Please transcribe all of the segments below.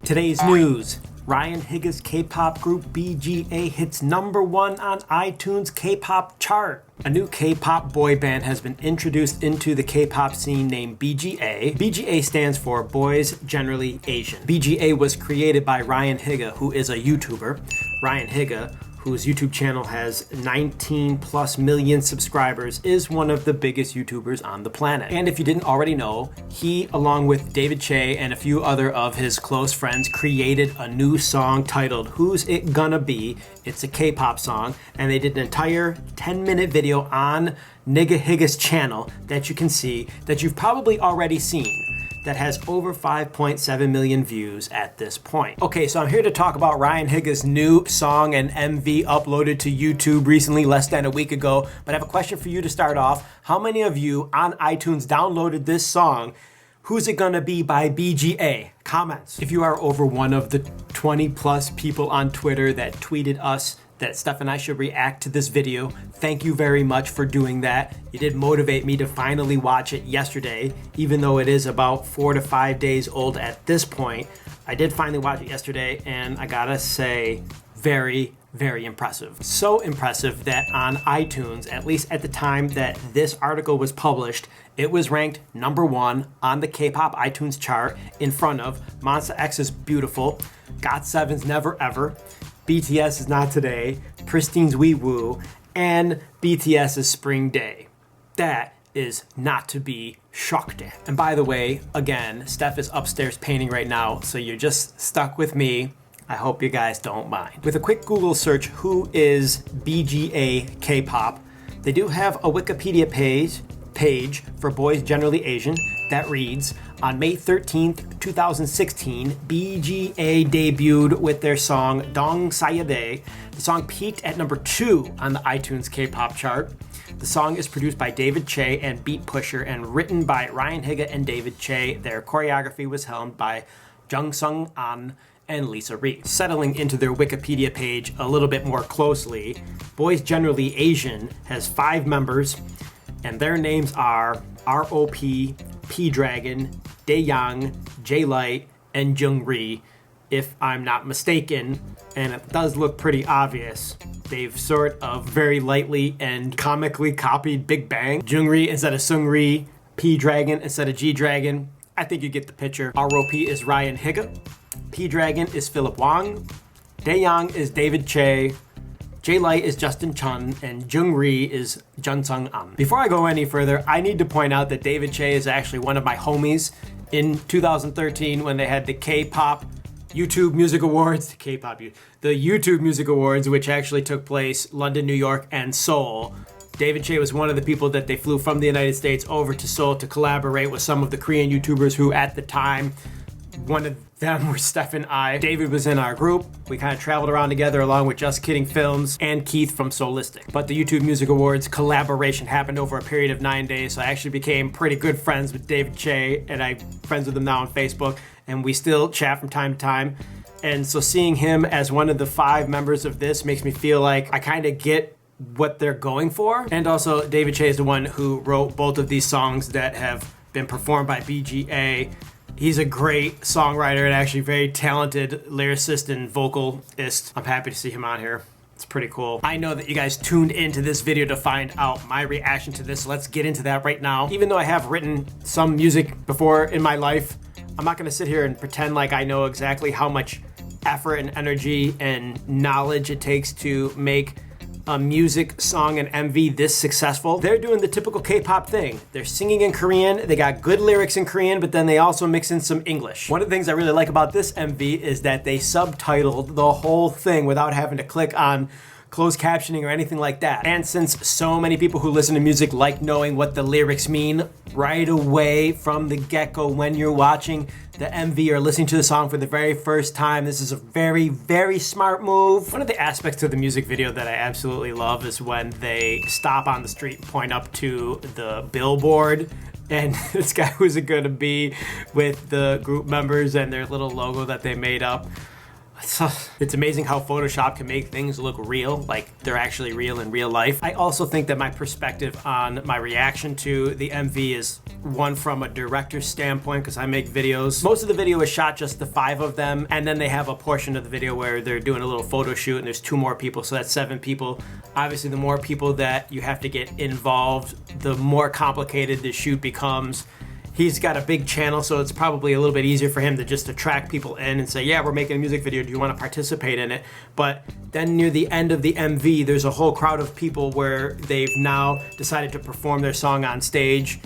Today's news. Ryan Higga's K-pop group BgA hits #1 on iTunes K-pop chart. A new K-pop boy band has been introduced into the K-pop scene named BgA. BgA stands for Boys Generally Asian. BgA was created by Ryan Higga, who is a YouTuber. Ryan Higga, whose YouTube channel has 19 plus million subscribers, is one of the biggest YouTubers on the planet. And if you didn't already know, he, along with David Che and a few other of his close friends, created a new song titled Who's It Gonna Be? It's a K-pop song, and they did an entire 10-minute video on Nigga Higga's channel that you can see, that you've probably already seen, that has over 5.7 million views at this point. Okay, so I'm here to talk about Ryan Higga's new song and MV uploaded to YouTube recently, less than a week ago. But I have a question for you to start off. How many of you on iTunes downloaded this song, Who's It Gonna Be by BgA? Comments. If you are over one of the 20 plus people on Twitter that tweeted us that Steph and I should react to this video, thank you very much for doing that. You did motivate me to finally watch it yesterday, even though it is about 4 to 5 days old at this point. I did finally watch it yesterday, and I gotta say, very, very impressive. So impressive that on iTunes, at least at the time that this article was published, it was ranked #1 on the K-pop iTunes chart in front of Monsta X's Beautiful, GOT7's Never Ever, BTS is Not Today, Pristine's Wee Woo, and BTS's Spring Day. That is not to be shocked at. And by the way, again, Steph is upstairs painting right now, so you're just stuck with me. I hope you guys don't mind. With a quick Google search, who is BgA K-pop? They do have a Wikipedia page for Boys Generally Asian that reads, on May 13th, 2016, BgA debuted with their song Dong Sayade. The song peaked at #2 on the iTunes K-pop chart. The song is produced by David Che and Beat Pusher and written by Ryan Higga and David Che. Their choreography was helmed by Jung Sung An and Lisa Ree. Settling into their Wikipedia page a little bit more closely, Boys Generally Asian has 5 members, and their names are ROP, P-Dragon, Daeyoung, J-Light, and Jungri, if I'm not mistaken, and it does look pretty obvious. They've sort of very lightly and comically copied Big Bang. Jungri instead of Sungri, P-Dragon instead of G-Dragon. I think you get the picture. ROP is Ryan Higga, P-Dragon is Philip Wang, Daeyoung is David Che, J-Light is Justin Chun, and Jungri is Jun Sung An. Before I go any further, I need to point out that David Che is actually one of my homies. In 2013, when they had the K-pop YouTube Music Awards, the YouTube Music Awards, which actually took place London, New York, and Seoul, David Che was one of the people that they flew from the United States over to Seoul to collaborate with some of the Korean YouTubers who at the time, one of them were Steph and I. David was in our group. We kind of traveled around together along with Just Kidding Films and Keith from Soulistic. But the YouTube Music Awards collaboration happened over a period of 9 days, so I actually became pretty good friends with David Che, and I'm friends with him now on Facebook, and we still chat from time to time. And so seeing him as one of the 5 members of this makes me feel like I kind of get what they're going for. And also, David Che is the one who wrote both of these songs that have been performed by BgA. He's a great songwriter and actually very talented lyricist and vocalist. I'm happy to see him on here. It's pretty cool. I know that you guys tuned into this video to find out my reaction to this, so let's get into that right now. Even though I have written some music before in my life, I'm not gonna sit here and pretend like I know exactly how much effort and energy and knowledge it takes to make a music song and MV this successful. They're doing the typical K-pop thing. They're singing in Korean, they got good lyrics in Korean, but then they also mix in some English. One of the things I really like about this MV is that they subtitled the whole thing without having to click on closed captioning or anything like that. And since so many people who listen to music like knowing what the lyrics mean right away from the get-go when you're watching the MV or listening to the song for the very first time, this is a very, very smart move. One of the aspects of the music video that I absolutely love is when they stop on the street and point up to the billboard, and this guy who's it gonna be with the group members and their little logo that they made up. It's amazing how Photoshop can make things look real, like they're actually real in real life. I also think that my perspective on my reaction to the MV is one from a director's standpoint, because I make videos. Most of the video is shot just the 5 of them, and then they have a portion of the video where they're doing a little photo shoot and there's 2 more people, so that's 7 people. Obviously, the more people that you have to get involved, the more complicated the shoot becomes. He's got a big channel, so it's probably a little bit easier for him to just attract people in and say, yeah, we're making a music video, do you want to participate in it? But then near the end of the MV, there's a whole crowd of people where they've now decided to perform their song on stage.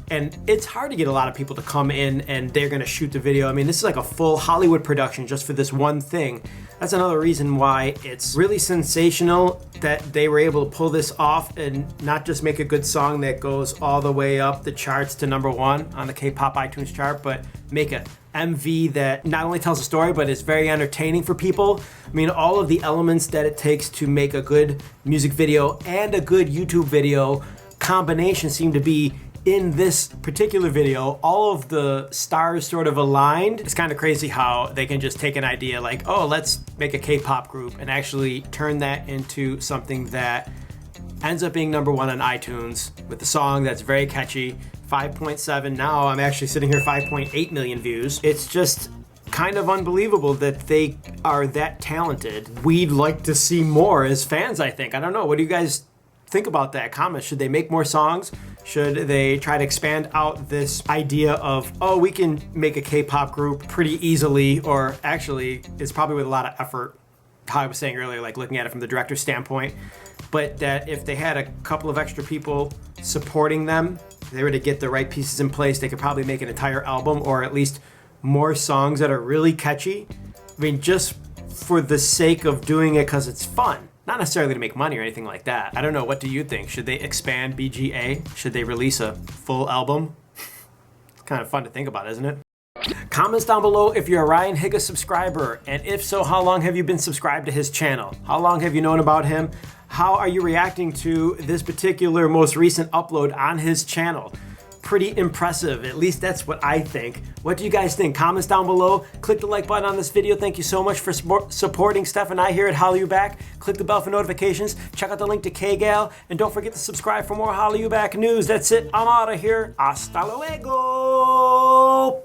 And it's hard to get a lot of people to come in and they're gonna shoot the video. I mean, this is like a full Hollywood production just for this one thing. That's another reason why it's really sensational that they were able to pull this off and not just make a good song that goes all the way up the charts to #1 on the K-pop iTunes chart, but make a MV that not only tells a story, but is very entertaining for people. I mean, all of the elements that it takes to make a good music video and a good YouTube video combination seem to be in this particular video. All of the stars sort of aligned. It's kind of crazy how they can just take an idea like, oh, let's make a K-pop group and actually turn that into something that ends up being #1 on iTunes with a song that's very catchy. 5.7, now I'm actually sitting here 5.8 million views. It's just kind of unbelievable that they are that talented. We'd like to see more as fans, I think. I don't know, what do you guys think about that? Comments. Should they make more songs? Should they try to expand out this idea of, oh, we can make a K-pop group pretty easily, or actually it's probably with a lot of effort, how I was saying earlier, like looking at it from the director's standpoint, but that if they had a couple of extra people supporting them, if they were to get the right pieces in place, they could probably make an entire album, or at least more songs that are really catchy. I mean, just for the sake of doing it because it's fun. Not necessarily to make money or anything like that. I don't know, what do you think? Should they expand BgA? Should they release a full album? It's kind of fun to think about, isn't it? Comments down below if you're a Ryan Higa subscriber, and if so, how long have you been subscribed to his channel? How long have you known about him? How are you reacting to this particular most recent upload on his channel? Pretty impressive, at least that's what I think. What do you guys think? Comments down below. Click the like button on this video. Thank you so much for supporting Steph and I here at Hallyu Back. Click the bell for notifications. Check out the link to KGal, and don't forget to subscribe for more Hallyu Back news. That's it. I'm out of here. Hasta luego.